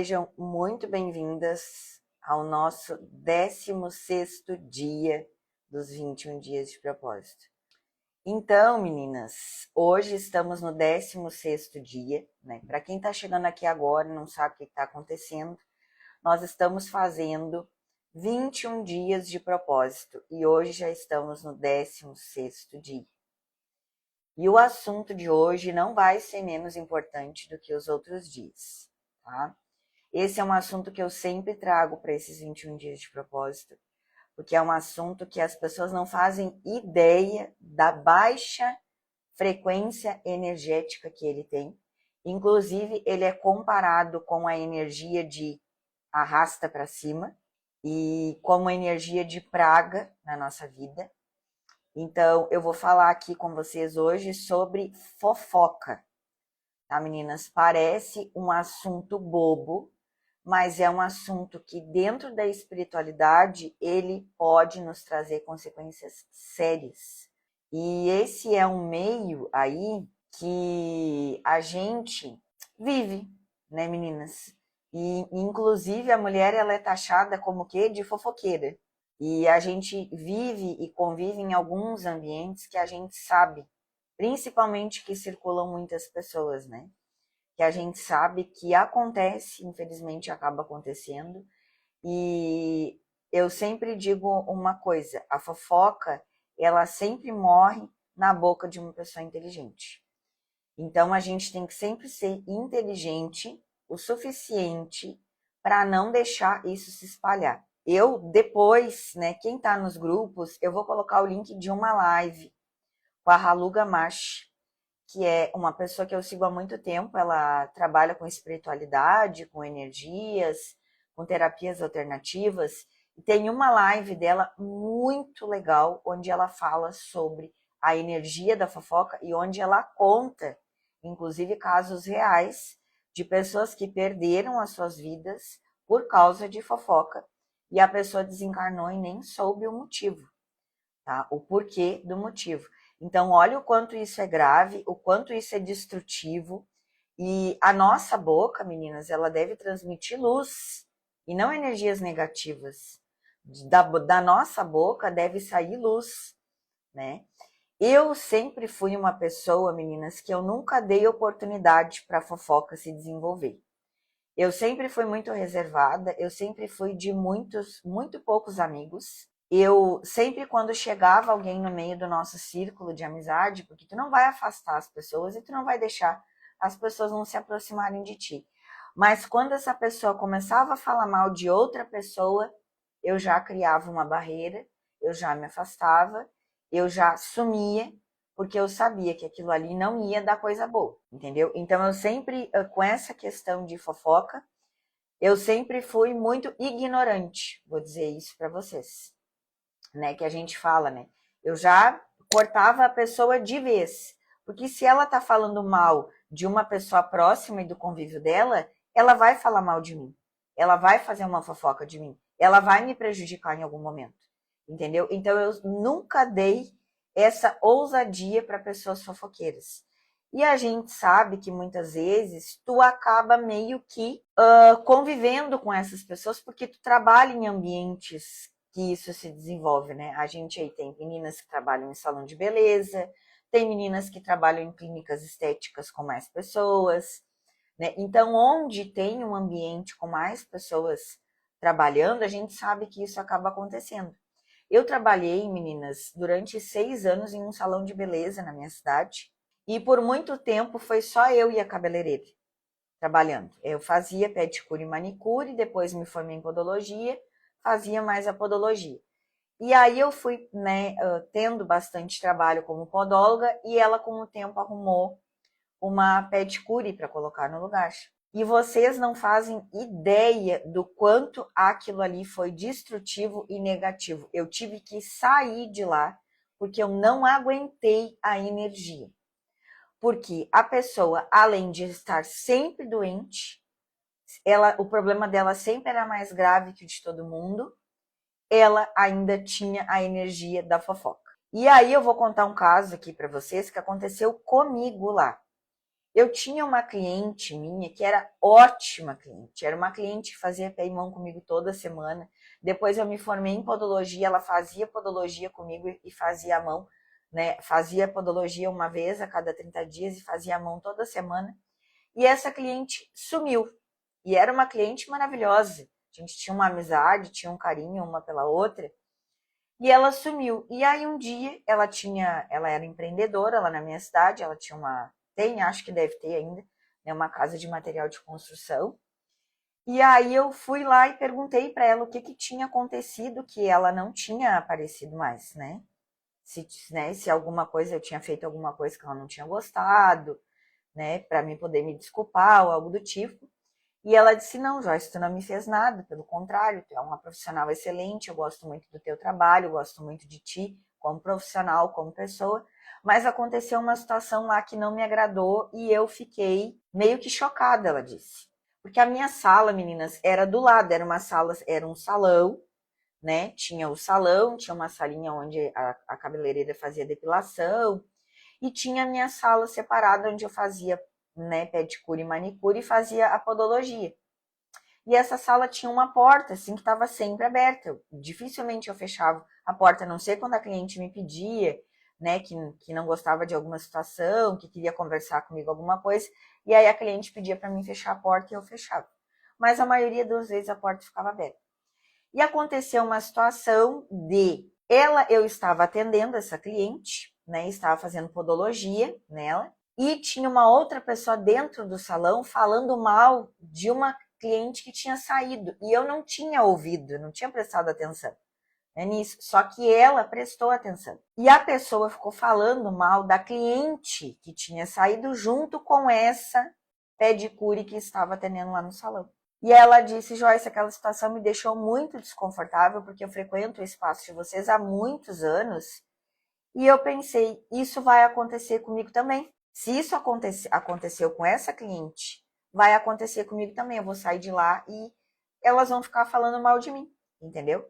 Sejam muito bem-vindas ao nosso 16º dia dos 21 dias de propósito. Então, meninas, hoje estamos no 16º dia, né? Para quem está chegando aqui agora e não sabe o que está acontecendo, nós estamos fazendo 21 dias de propósito e hoje já estamos no 16º dia. E o assunto de hoje não vai ser menos importante do que os outros dias, tá? Esse é um assunto que eu sempre trago para esses 21 dias de propósito, porque é um assunto que as pessoas não fazem ideia da baixa frequência energética que ele tem. Inclusive, ele é comparado com a energia de arrasta para cima e como a energia de praga na nossa vida. Então, eu vou falar aqui com vocês hoje sobre fofoca, tá, meninas? Parece um assunto bobo, mas é um assunto que dentro da espiritualidade ele pode nos trazer consequências sérias. E esse é um meio aí que a gente vive, né, meninas? E inclusive a mulher ela é taxada como o quê? De fofoqueira. E a gente vive e convive em alguns ambientes que a gente sabe, principalmente que circulam muitas pessoas, né? Que a gente sabe que acontece, infelizmente acaba acontecendo, e eu sempre digo uma coisa, a fofoca, ela sempre morre na boca de uma pessoa inteligente. Então a gente tem que sempre ser inteligente o suficiente para não deixar isso se espalhar. Eu depois, né, quem está nos grupos, eu vou colocar o link de uma live com a Halu Gamache, que é uma pessoa que eu sigo há muito tempo. Ela trabalha com espiritualidade, com energias, com terapias alternativas. E tem uma live dela muito legal, onde ela fala sobre a energia da fofoca e onde ela conta, inclusive, casos reais de pessoas que perderam as suas vidas por causa de fofoca e a pessoa desencarnou e nem soube o motivo, tá? O porquê do motivo. Então, olha o quanto isso é grave, o quanto isso é destrutivo. E a nossa boca, meninas, ela deve transmitir luz e não energias negativas. Da nossa boca deve sair luz, né? Eu sempre fui uma pessoa, meninas, que eu nunca dei oportunidade para a fofoca se desenvolver. Eu sempre fui muito reservada, eu sempre fui de muito poucos amigos. Eu sempre, quando chegava alguém no meio do nosso círculo de amizade, porque tu não vai afastar as pessoas e tu não vai deixar as pessoas não se aproximarem de ti. Mas quando essa pessoa começava a falar mal de outra pessoa, eu já criava uma barreira, eu já me afastava, eu já sumia, porque eu sabia que aquilo ali não ia dar coisa boa, entendeu? Então eu sempre, com essa questão de fofoca, eu sempre fui muito ignorante, vou dizer isso para vocês, né? Que a gente fala, né? Eu já cortava a pessoa de vez, porque se ela tá falando mal de uma pessoa próxima e do convívio dela, ela vai falar mal de mim, ela vai fazer uma fofoca de mim, ela vai me prejudicar em algum momento, entendeu? Então eu nunca dei essa ousadia para pessoas fofoqueiras. E a gente sabe que muitas vezes tu acaba meio que convivendo com essas pessoas porque tu trabalha em ambientes que isso se desenvolve, né? A gente aí tem meninas que trabalham em salão de beleza, tem meninas que trabalham em clínicas estéticas com mais pessoas, né? Então, onde tem um ambiente com mais pessoas trabalhando, a gente sabe que isso acaba acontecendo. Eu trabalhei, meninas, durante 6 anos em um salão de beleza na minha cidade, e por muito tempo foi só eu e a cabeleireira trabalhando. Eu fazia pedicure e manicure, depois me formei em podologia, fazia mais a podologia. E aí eu fui, né, tendo bastante trabalho como podóloga e ela com o tempo arrumou uma pedicure para colocar no lugar. E vocês não fazem ideia do quanto aquilo ali foi destrutivo e negativo. Eu tive que sair de lá porque eu não aguentei a energia. Porque a pessoa, além de estar sempre doente, o problema dela sempre era mais grave que o de todo mundo, ela ainda tinha a energia da fofoca. E aí eu vou contar um caso aqui para vocês que aconteceu comigo lá. Eu tinha uma cliente minha que era ótima cliente, era uma cliente que fazia pé e mão comigo toda semana. Depois eu me formei em podologia, ela fazia podologia comigo e fazia a mão, né? Fazia podologia uma vez a cada 30 dias e fazia a mão toda semana. E essa cliente sumiu. E era uma cliente maravilhosa. A gente tinha uma amizade, tinha um carinho uma pela outra. E ela sumiu. E aí um dia ela era empreendedora lá na minha cidade, ela tinha acho que deve ter ainda, né, uma casa de material de construção. E aí eu fui lá e perguntei para ela o que tinha acontecido, que ela não tinha aparecido mais, né? Se alguma coisa eu tinha feito alguma coisa que ela não tinha gostado, né, para mim poder me desculpar ou algo do tipo. E ela disse: não, Joyce, tu não me fez nada, pelo contrário, tu é uma profissional excelente, eu gosto muito do teu trabalho, eu gosto muito de ti como profissional, como pessoa, mas aconteceu uma situação lá que não me agradou e eu fiquei meio que chocada, ela disse. Porque a minha sala, meninas, era do lado, era um salão, né? Tinha o salão, tinha uma salinha onde a cabeleireira fazia depilação, e tinha a minha sala separada onde eu fazia, né, pedicure e manicure e fazia a podologia. E essa sala tinha uma porta, assim, que estava sempre aberta. Dificilmente eu fechava a porta, a não ser quando a cliente me pedia, né, que não gostava de alguma situação, que queria conversar comigo alguma coisa, e aí a cliente pedia para mim fechar a porta e eu fechava. Mas a maioria das vezes a porta ficava aberta. E aconteceu uma situação eu estava atendendo essa cliente, né, estava fazendo podologia nela, e tinha uma outra pessoa dentro do salão falando mal de uma cliente que tinha saído, e eu não tinha ouvido, não tinha prestado atenção, né, nisso, só que ela prestou atenção. E a pessoa ficou falando mal da cliente que tinha saído junto com essa pedicure que estava atendendo lá no salão. E ela disse: Joyce, aquela situação me deixou muito desconfortável, porque eu frequento o espaço de vocês há muitos anos, e eu pensei, isso vai acontecer comigo também. Se isso aconteceu com essa cliente, vai acontecer comigo também. Eu vou sair de lá e elas vão ficar falando mal de mim, entendeu?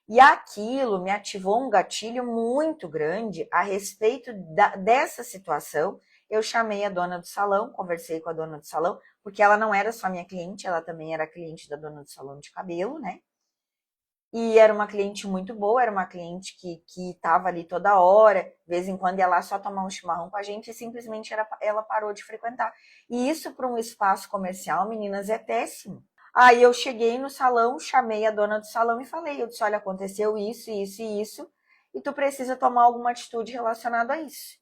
E aquilo me ativou um gatilho muito grande a respeito dessa situação. Eu chamei a dona do salão, conversei com a dona do salão, porque ela não era só minha cliente, ela também era cliente da dona do salão de cabelo, né? E era uma cliente muito boa, era uma cliente que estava ali toda hora, de vez em quando ia lá só tomar um chimarrão com a gente, e simplesmente ela parou de frequentar. E isso para um espaço comercial, meninas, é péssimo. Aí eu cheguei no salão, chamei a dona do salão e falei, eu disse: olha, aconteceu isso, isso e isso, e tu precisa tomar alguma atitude relacionada a isso.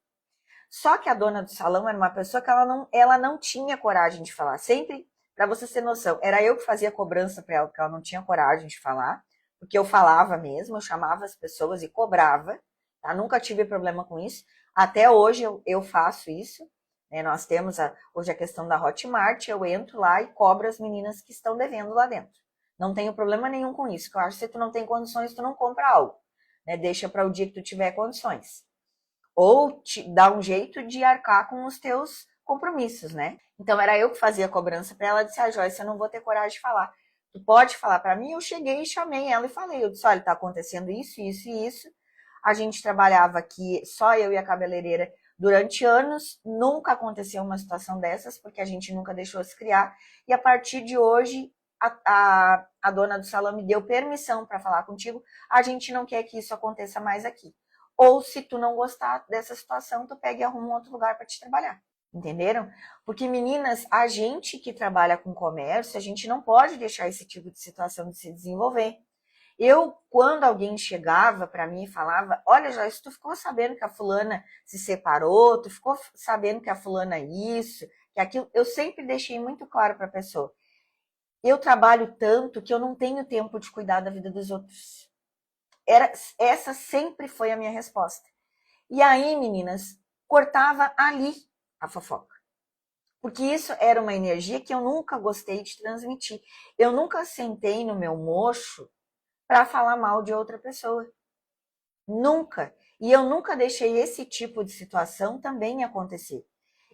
Só que a dona do salão era uma pessoa que ela não tinha coragem de falar. Sempre, para você ter noção, era eu que fazia cobrança para ela, porque ela não tinha coragem de falar, porque eu falava mesmo, eu chamava as pessoas e cobrava, tá? Nunca tive problema com isso. Até hoje eu faço isso, né? Nós temos hoje a questão da Hotmart, eu entro lá e cobro as meninas que estão devendo lá dentro. Não tenho problema nenhum com isso, que eu acho que se tu não tem condições, tu não compra algo, né? Deixa para o dia que tu tiver condições. Ou te dá um jeito de arcar com os teus compromissos, né? Então era eu que fazia a cobrança para ela, disse: Joyce, eu não vou ter coragem de falar. Tu pode falar para mim? Eu cheguei e chamei ela e falei, eu disse: olha, tá acontecendo isso, isso e isso. A gente trabalhava aqui, só eu e a cabeleireira, durante anos, nunca aconteceu uma situação dessas, porque a gente nunca deixou se criar. E a partir de hoje, a dona do salão me deu permissão para falar contigo, a gente não quer que isso aconteça mais aqui. Ou se tu não gostar dessa situação, tu pega e arruma um outro lugar para te trabalhar. Entenderam? Porque, meninas, a gente que trabalha com comércio, a gente não pode deixar esse tipo de situação de se desenvolver. Quando alguém chegava para mim e falava: olha, Joyce, tu ficou sabendo que a fulana se separou, tu ficou sabendo que a fulana isso, que aquilo, eu sempre deixei muito claro para a pessoa: eu trabalho tanto que eu não tenho tempo de cuidar da vida dos outros. Essa sempre foi a minha resposta. E aí, meninas, cortava ali a fofoca. Porque isso era uma energia que eu nunca gostei de transmitir. Eu nunca sentei no meu mocho para falar mal de outra pessoa. Nunca. E eu nunca deixei esse tipo de situação também acontecer.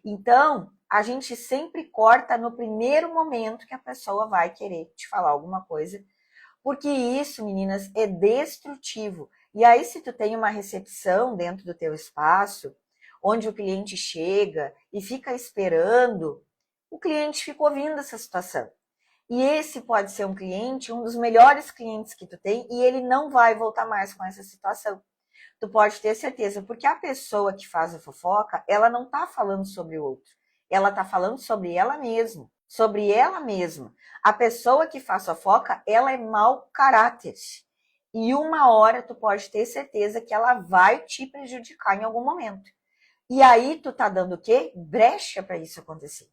Então, a gente sempre corta no primeiro momento que a pessoa vai querer te falar alguma coisa, porque isso, meninas, é destrutivo. E aí, se tu tem uma recepção dentro do teu espaço, onde o cliente chega e fica esperando, o cliente fica ouvindo essa situação. E esse pode ser um cliente, um dos melhores clientes que tu tem, e ele não vai voltar mais com essa situação. Tu pode ter certeza, porque a pessoa que faz a fofoca, ela não tá falando sobre o outro. Ela tá falando sobre ela mesma. Sobre ela mesma. A pessoa que faz fofoca, ela é mau caráter. E uma hora tu pode ter certeza que ela vai te prejudicar em algum momento. E aí tu tá dando o quê? Brecha para isso acontecer.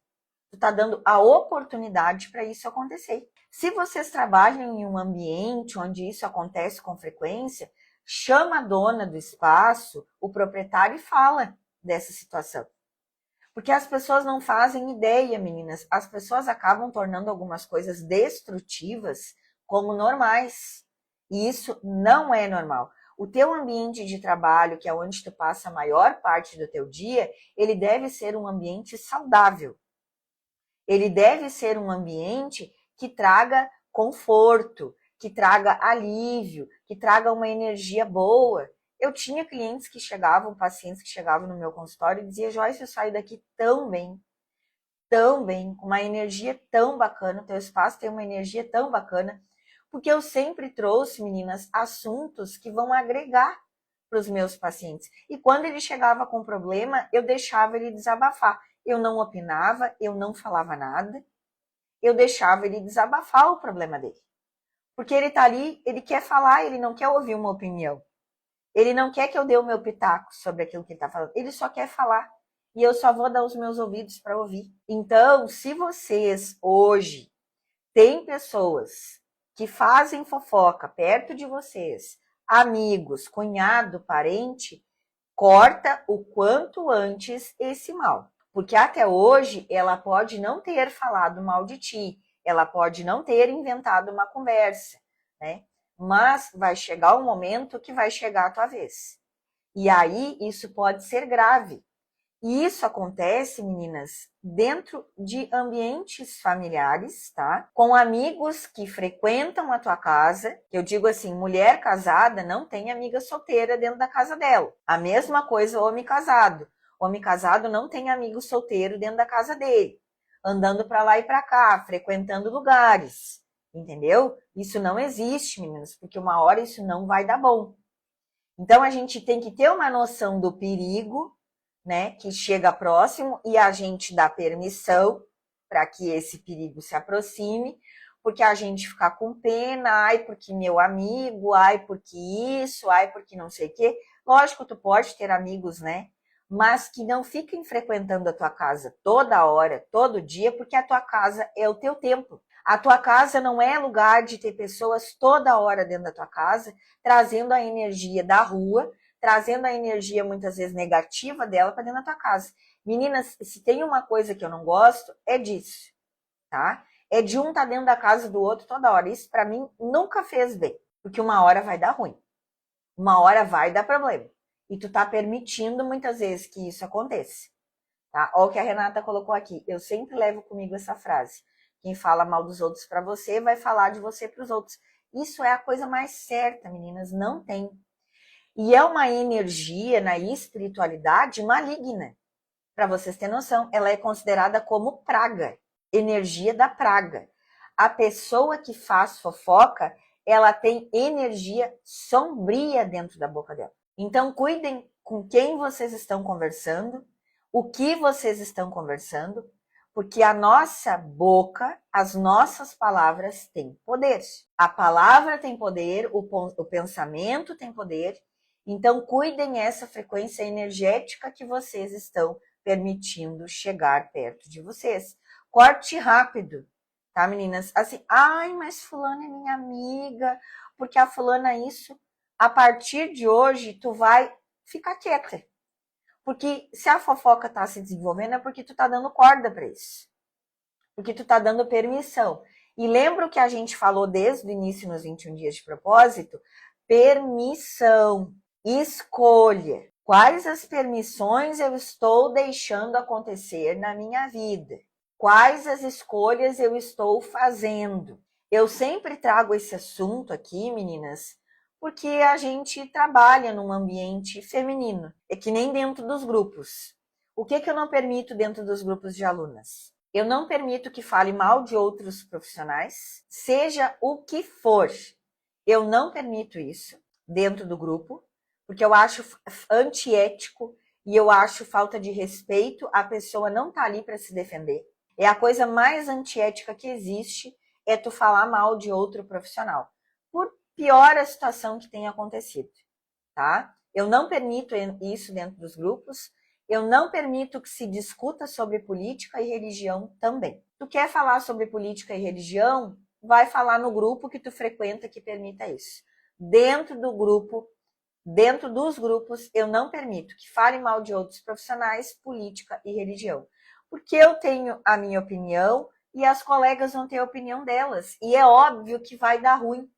Tu tá dando a oportunidade para isso acontecer. Se vocês trabalham em um ambiente onde isso acontece com frequência, chama a dona do espaço, o proprietário, e fala dessa situação. Porque as pessoas não fazem ideia, meninas. As pessoas acabam tornando algumas coisas destrutivas como normais. E isso não é normal. O teu ambiente de trabalho, que é onde tu passa a maior parte do teu dia, ele deve ser um ambiente saudável. Ele deve ser um ambiente que traga conforto, que traga alívio, que traga uma energia boa. Eu tinha clientes que chegavam, pacientes que chegavam no meu consultório e diziam: Joyce, eu saio daqui tão bem, com uma energia tão bacana, o teu espaço tem uma energia tão bacana, porque eu sempre trouxe, meninas, assuntos que vão agregar para os meus pacientes. E quando ele chegava com problema, eu deixava ele desabafar. Eu não opinava, eu não falava nada, eu deixava ele desabafar o problema dele. Porque ele tá ali, ele quer falar, ele não quer ouvir uma opinião. Ele não quer que eu dê o meu pitaco sobre aquilo que ele tá falando. Ele só quer falar. E eu só vou dar os meus ouvidos para ouvir. Então, se vocês hoje têm pessoas que fazem fofoca perto de vocês, amigos, cunhado, parente, corta o quanto antes esse mal. Porque até hoje ela pode não ter falado mal de ti, ela pode não ter inventado uma conversa, né? Mas vai chegar um momento que vai chegar a tua vez. E aí isso pode ser grave. E isso acontece, meninas, dentro de ambientes familiares, tá? Com amigos que frequentam a tua casa. Eu digo assim, mulher casada não tem amiga solteira dentro da casa dela. A mesma coisa homem casado. Homem casado não tem amigo solteiro dentro da casa dele. Andando para lá e para cá, frequentando lugares. Entendeu? Isso não existe, meninas, porque uma hora isso não vai dar bom. Então a gente tem que ter uma noção do perigo, né, que chega próximo, e a gente dá permissão para que esse perigo se aproxime, porque a gente fica com pena, ai, porque meu amigo, ai, porque isso, ai, porque não sei o quê. Lógico, tu pode ter amigos, né, mas que não fiquem frequentando a tua casa toda hora, todo dia, porque a tua casa é o teu templo. A tua casa não é lugar de ter pessoas toda hora dentro da tua casa, trazendo a energia da rua, trazendo a energia muitas vezes negativa dela para dentro da tua casa. Meninas, se tem uma coisa que eu não gosto, é disso, tá? É de um estar dentro da casa do outro toda hora. Isso para mim nunca fez bem, porque uma hora vai dar ruim. Uma hora vai dar problema. E tu tá permitindo muitas vezes que isso aconteça, tá? Olha o que a Renata colocou aqui. Eu sempre levo comigo essa frase. Quem fala mal dos outros para você, vai falar de você para os outros. Isso é a coisa mais certa, meninas, não tem. E é uma energia na espiritualidade maligna. Para vocês terem noção, ela é considerada como praga, energia da praga. A pessoa que faz fofoca, ela tem energia sombria dentro da boca dela. Então, cuidem com quem vocês estão conversando, o que vocês estão conversando, porque a nossa boca, as nossas palavras têm poder. A palavra tem poder, o pensamento tem poder. Então, cuidem essa frequência energética que vocês estão permitindo chegar perto de vocês. Corte rápido, tá, meninas? Assim, ai, mas fulana é minha amiga, porque a fulana isso. A partir de hoje, tu vai ficar quieta. Porque se a fofoca tá se desenvolvendo, é porque tu tá dando corda para isso. Porque tu tá dando permissão. E lembra o que a gente falou desde o início nos 21 dias de propósito? Permissão, escolha. Quais as permissões eu estou deixando acontecer na minha vida? Quais as escolhas eu estou fazendo? Eu sempre trago esse assunto aqui, meninas, porque a gente trabalha num ambiente feminino. É que nem dentro dos grupos. O que eu não permito dentro dos grupos de alunas? Eu não permito que fale mal de outros profissionais, seja o que for. Eu não permito isso dentro do grupo, porque eu acho antiético e eu acho falta de respeito. A pessoa não tá ali para se defender. É a coisa mais antiética que existe, é tu falar mal de outro profissional. Por pior a situação que tenha acontecido, tá? Eu não permito isso dentro dos grupos. Eu não permito que se discuta sobre política e religião também. Tu quer falar sobre política e religião? Vai falar no grupo que tu frequenta que permita isso. Dentro do grupo, dentro dos grupos, eu não permito que fale mal de outros profissionais, política e religião. Porque eu tenho a minha opinião e as colegas vão ter a opinião delas. E é óbvio que vai dar ruim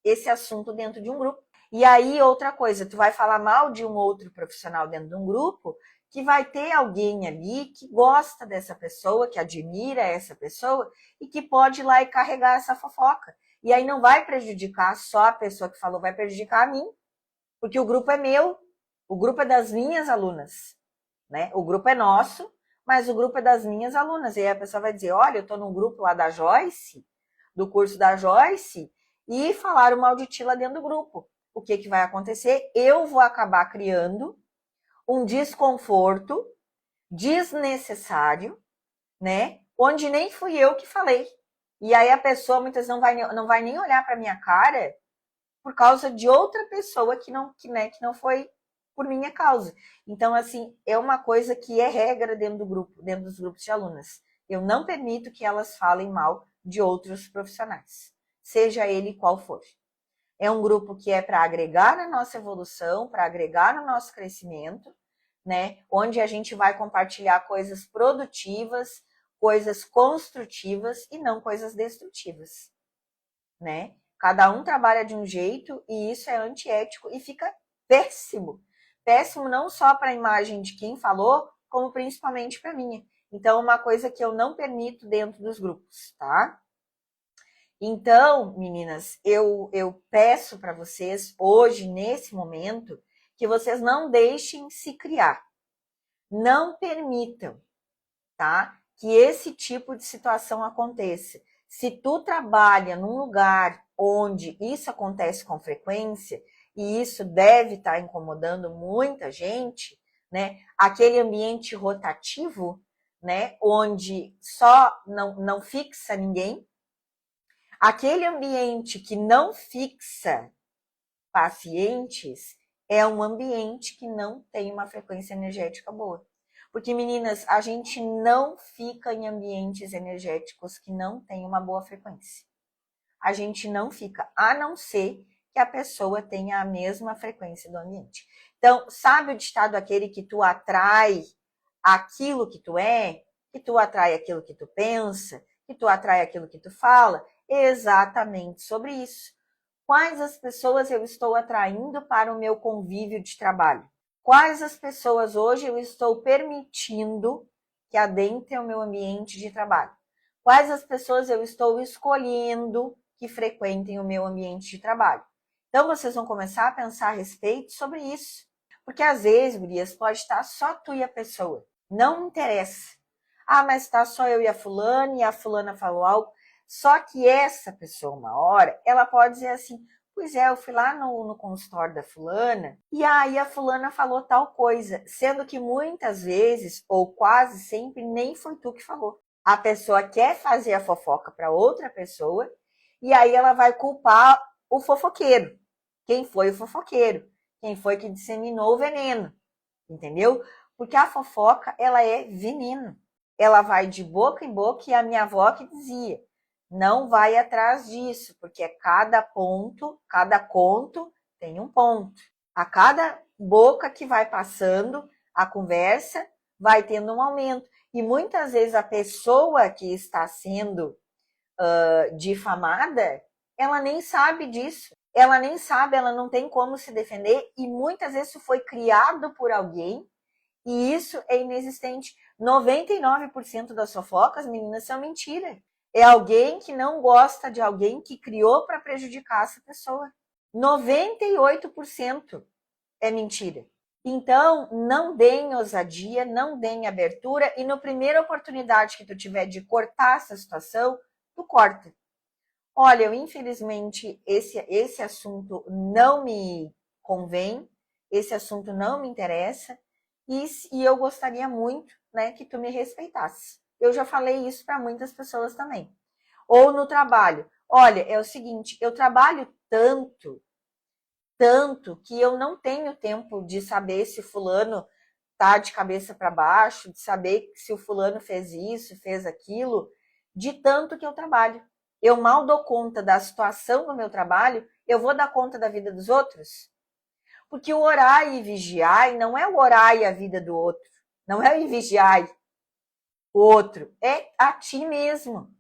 esse assunto dentro de um grupo. E aí, outra coisa, tu vai falar mal de um outro profissional dentro de um grupo, que vai ter alguém ali que gosta dessa pessoa, que admira essa pessoa e que pode ir lá e carregar essa fofoca. E aí não vai prejudicar só a pessoa que falou, vai prejudicar a mim, porque o grupo é meu, o grupo é das minhas alunas, né? O grupo é nosso, mas o grupo é das minhas alunas. E aí a pessoa vai dizer, olha, eu tô num grupo lá da Joyce, do curso da Joyce, e falaram mal de ti lá dentro do grupo. O que vai acontecer? Eu vou acabar criando um desconforto desnecessário, né? Onde nem fui eu que falei. E aí a pessoa muitas vezes não vai nem olhar para minha cara por causa de outra pessoa que não foi por minha causa. Então, assim, é uma coisa que é regra dentro do grupo, dentro dos grupos de alunas. Eu não permito que elas falem mal de outros profissionais, seja ele qual for. É um grupo que é para agregar na nossa evolução, para agregar no nosso crescimento, né? Onde a gente vai compartilhar coisas produtivas, coisas construtivas e não coisas destrutivas, né? Cada um trabalha de um jeito e isso é antiético e fica péssimo. Péssimo não só para a imagem de quem falou, como principalmente para minha. Então, uma coisa que eu não permito dentro dos grupos, tá? Então, meninas, eu peço para vocês, hoje, nesse momento, que vocês não deixem se criar. Não permitam, tá? Que esse tipo de situação aconteça. Se tu trabalha num lugar onde isso acontece com frequência, e isso deve estar incomodando muita gente, né? Aquele ambiente rotativo, né? Onde só não fixa ninguém. Aquele ambiente que não fixa pacientes é um ambiente que não tem uma frequência energética boa. Porque, meninas, a gente não fica em ambientes energéticos que não tem uma boa frequência. A gente não fica, a não ser que a pessoa tenha a mesma frequência do ambiente. Então, sabe o ditado aquele que tu atrai aquilo que tu é, que tu atrai aquilo que tu pensa, que tu atrai aquilo que tu fala? Exatamente sobre isso. Quais as pessoas eu estou atraindo para o meu convívio de trabalho? Quais as pessoas hoje eu estou permitindo que adentrem o meu ambiente de trabalho? Quais as pessoas eu estou escolhendo que frequentem o meu ambiente de trabalho? Então, vocês vão começar a pensar a respeito sobre isso. Porque às vezes, gurias, pode estar só tu e a pessoa. Não interessa. Ah, mas está só eu e a fulana falou algo. Só que essa pessoa, uma hora, ela pode dizer assim, pois é, eu fui lá no consultório da fulana e aí a fulana falou tal coisa, sendo que muitas vezes, ou quase sempre, nem foi tu que falou. A pessoa quer fazer a fofoca para outra pessoa e aí ela vai culpar o fofoqueiro. Quem foi o fofoqueiro? Quem foi que disseminou o veneno? Entendeu? Porque a fofoca, ela é veneno. Ela vai de boca em boca e a minha avó que dizia, não vai atrás disso, porque cada conto tem um ponto. A cada boca que vai passando, a conversa vai tendo um aumento. E muitas vezes a pessoa que está sendo difamada, ela nem sabe disso. Ela nem sabe, ela não tem como se defender. E muitas vezes isso foi criado por alguém e isso é inexistente. 99% das fofocas, meninas, são mentira. É alguém que não gosta de alguém que criou para prejudicar essa pessoa. 98% é mentira. Então, não deem ousadia, não deem abertura e na primeira oportunidade que tu tiver de cortar essa situação, tu corta. Olha, eu, infelizmente, esse assunto não me convém, esse assunto não me interessa e eu gostaria muito, né, que tu me respeitasse. Eu já falei isso para muitas pessoas também. Ou no trabalho. Olha, é o seguinte, eu trabalho tanto que eu não tenho tempo de saber se fulano tá de cabeça para baixo, de saber se o fulano fez isso, fez aquilo, de tanto que eu trabalho. Eu mal dou conta da situação do meu trabalho, eu vou dar conta da vida dos outros? Porque o orar e vigiar não é o orar e a vida do outro, não é o vigiar o outro, é a ti mesmo.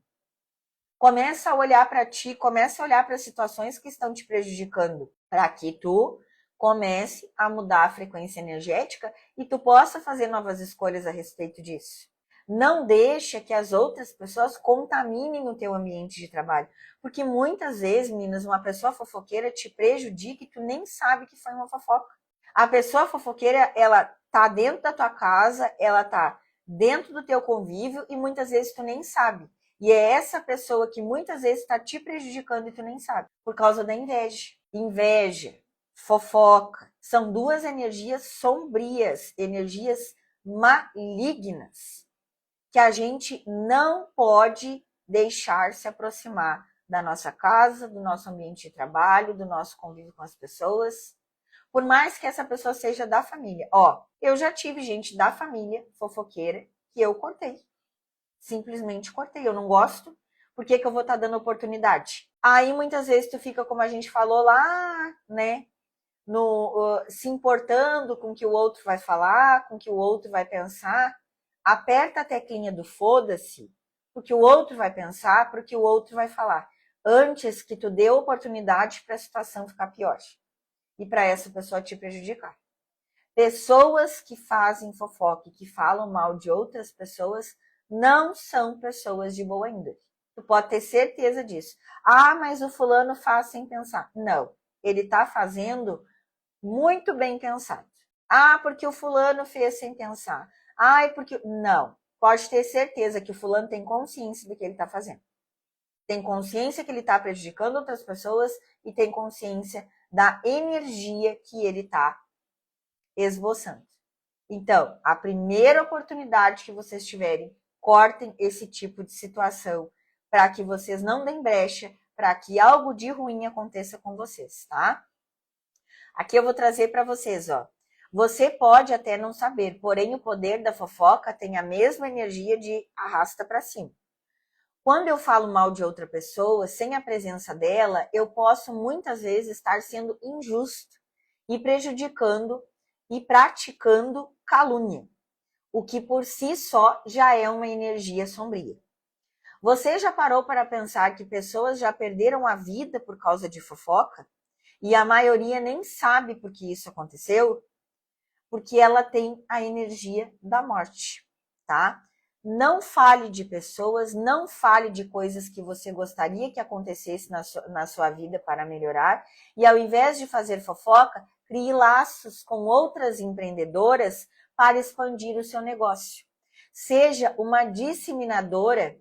Começa a olhar para ti, começa a olhar para as situações que estão te prejudicando, para que tu comece a mudar a frequência energética e tu possa fazer novas escolhas a respeito disso. Não deixa que as outras pessoas contaminem o teu ambiente de trabalho, porque muitas vezes, meninas, uma pessoa fofoqueira te prejudica e tu nem sabe que foi uma fofoca. A pessoa fofoqueira, ela tá dentro da tua casa, ela tá dentro do teu convívio e muitas vezes tu nem sabe. E é essa pessoa que muitas vezes está te prejudicando e tu nem sabe, por causa da inveja. Inveja, fofoca, são duas energias sombrias, energias malignas, que a gente não pode deixar se aproximar da nossa casa, do nosso ambiente de trabalho, do nosso convívio com as pessoas, por mais que essa pessoa seja da família. Ó, eu já tive gente da família fofoqueira que eu cortei. Simplesmente cortei. Eu não gosto. Por que eu vou estar dando oportunidade? Aí muitas vezes tu fica, como a gente falou lá, né? Se importando com o que o outro vai falar, com o que o outro vai pensar. Aperta a teclinha do foda-se, porque o outro vai pensar, porque o outro vai falar. Antes que tu dê oportunidade para a situação ficar pior. E para essa pessoa te prejudicar. Pessoas que fazem fofoca e que falam mal de outras pessoas não são pessoas de boa índole. Tu pode ter certeza disso. Ah, mas o fulano faz sem pensar. Não, ele está fazendo muito bem pensado. Ah, porque o fulano fez sem pensar. Ah, porque... Não, pode ter certeza que o fulano tem consciência do que ele está fazendo. Tem consciência que ele está prejudicando outras pessoas e tem consciência da energia que ele está esboçando. Então, a primeira oportunidade que vocês tiverem, cortem esse tipo de situação para que vocês não deem brecha, para que algo de ruim aconteça com vocês, tá? Aqui eu vou trazer para vocês, ó. Você pode até não saber, porém o poder da fofoca tem a mesma energia de arrasta para cima. Quando eu falo mal de outra pessoa, sem a presença dela, eu posso muitas vezes estar sendo injusto e prejudicando e praticando calúnia, o que por si só já é uma energia sombria. Você já parou para pensar que pessoas já perderam a vida por causa de fofoca? E a maioria nem sabe por que isso aconteceu? Porque ela tem a energia da morte, tá? Não fale de pessoas, não fale de coisas que você gostaria que acontecesse na sua vida para melhorar. E ao invés de fazer fofoca, crie laços com outras empreendedoras para expandir o seu negócio. Seja uma disseminadora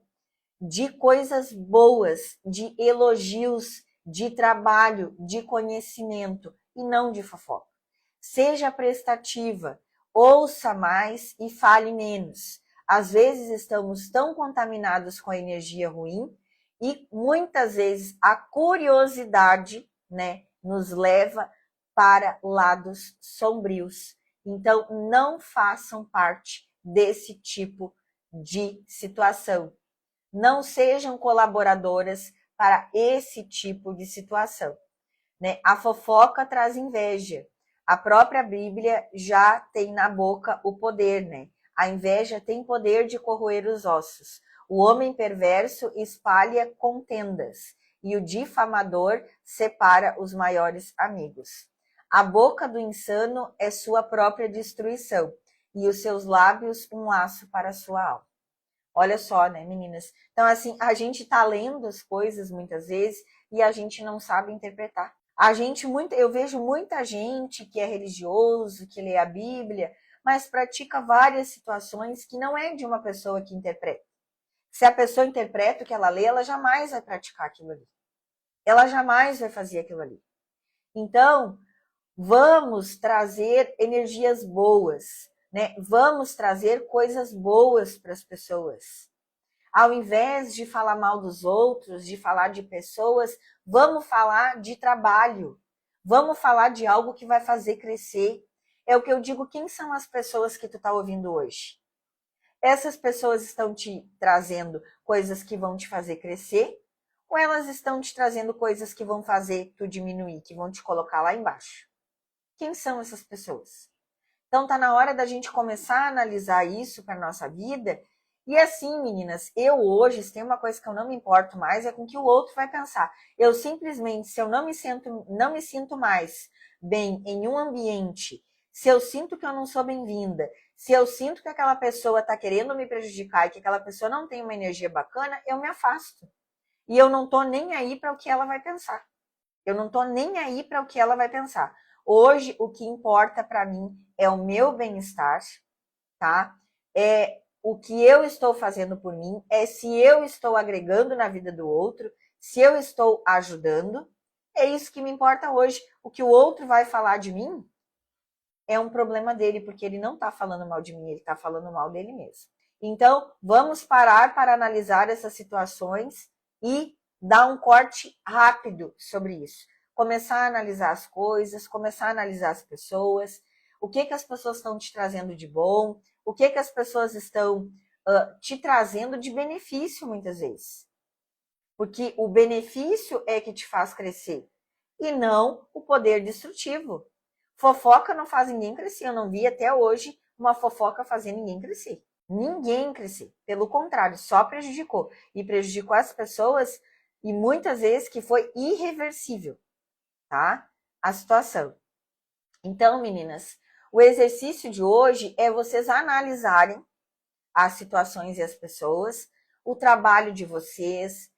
de coisas boas, de elogios, de trabalho, de conhecimento e não de fofoca. Seja prestativa, ouça mais e fale menos. Às vezes estamos tão contaminados com a energia ruim e muitas vezes a curiosidade, né, nos leva para lados sombrios. Então, não façam parte desse tipo de situação. Não sejam colaboradoras para esse tipo de situação, né? A fofoca traz inveja. A própria Bíblia já tem na boca o poder, né? A inveja tem poder de corroer os ossos. O homem perverso espalha contendas e o difamador separa os maiores amigos. A boca do insano é sua própria destruição e os seus lábios um laço para a sua alma. Olha só, né, meninas? Então, assim, a gente tá lendo as coisas muitas vezes e a gente não sabe interpretar. Eu vejo muita gente que é religioso, que lê a Bíblia, mas pratica várias situações que não é de uma pessoa que interpreta. Se a pessoa interpreta o que ela lê, ela jamais vai praticar aquilo ali. Ela jamais vai fazer aquilo ali. Então, vamos trazer energias boas, né? Vamos trazer coisas boas para as pessoas. Ao invés de falar mal dos outros, de falar de pessoas, vamos falar de trabalho. Vamos falar de algo que vai fazer crescer. É o que eu digo, quem são as pessoas que tu está ouvindo hoje? Essas pessoas estão te trazendo coisas que vão te fazer crescer? Ou elas estão te trazendo coisas que vão fazer tu diminuir, que vão te colocar lá embaixo? Quem são essas pessoas? Então tá na hora da gente começar a analisar isso para nossa vida. E assim, meninas, eu hoje, se tem uma coisa que eu não me importo mais, é com o que o outro vai pensar. Eu simplesmente, se eu não me sinto mais bem em um ambiente, se eu sinto que eu não sou bem-vinda, se eu sinto que aquela pessoa está querendo me prejudicar e que aquela pessoa não tem uma energia bacana, eu me afasto. E eu não tô nem aí para o que ela vai pensar. Eu não tô nem aí para o que ela vai pensar. Hoje, o que importa para mim é o meu bem-estar, tá? É o que eu estou fazendo por mim, é se eu estou agregando na vida do outro, se eu estou ajudando. É isso que me importa hoje. O que o outro vai falar de mim é um problema dele, porque ele não está falando mal de mim, ele está falando mal dele mesmo. Então, vamos parar para analisar essas situações e dar um corte rápido sobre isso. Começar a analisar as coisas, começar a analisar as pessoas, o que as pessoas estão te trazendo de bom, o que as pessoas estão te trazendo de benefício muitas vezes. Porque o benefício é que te faz crescer e não o poder destrutivo. Fofoca não faz ninguém crescer. Eu não vi até hoje uma fofoca fazer ninguém crescer. Ninguém crescer. Pelo contrário, só prejudicou. E prejudicou as pessoas e muitas vezes que foi irreversível, tá? A situação. Então, meninas, o exercício de hoje é vocês analisarem as situações e as pessoas, o trabalho de vocês.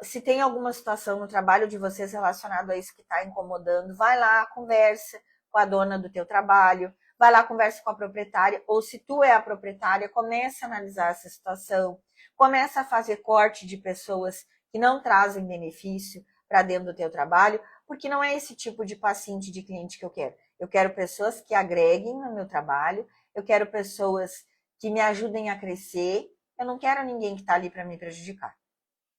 Se tem alguma situação no trabalho de vocês relacionado a isso que está incomodando, vai lá, conversa com a dona do teu trabalho, vai lá, conversa com a proprietária, ou se tu é a proprietária, comece a analisar essa situação, começa a fazer corte de pessoas que não trazem benefício para dentro do teu trabalho, porque não é esse tipo de paciente, de cliente que eu quero. Eu quero pessoas que agreguem no meu trabalho, eu quero pessoas que me ajudem a crescer, eu não quero ninguém que está ali para me prejudicar.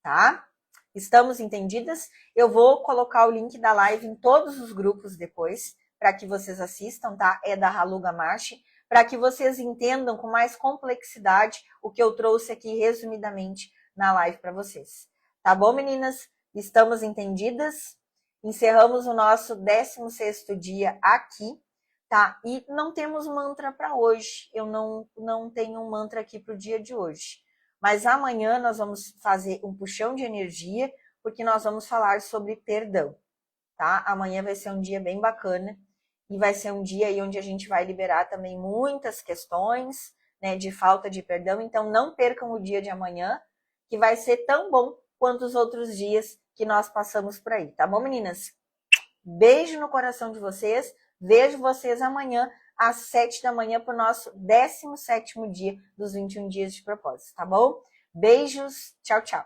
Tá? Estamos entendidas? Eu vou colocar o link da live em todos os grupos depois, para que vocês assistam, tá? É da Halu Gamache, para que vocês entendam com mais complexidade o que eu trouxe aqui resumidamente na live para vocês. Tá bom, meninas? Estamos entendidas? Encerramos o nosso 16º dia aqui, tá? E não temos mantra para hoje. Eu não tenho um mantra aqui para o dia de hoje. Mas amanhã nós vamos fazer um puxão de energia, porque nós vamos falar sobre perdão, tá? Amanhã vai ser um dia bem bacana e vai ser um dia aí onde a gente vai liberar também muitas questões, né, de falta de perdão. Então não percam o dia de amanhã, que vai ser tão bom quanto os outros dias que nós passamos por aí, tá bom, meninas? Beijo no coração de vocês. Vejo vocês amanhã às 7 da manhã para o nosso 17º dia dos 21 dias de propósito, tá bom? Beijos, tchau, tchau.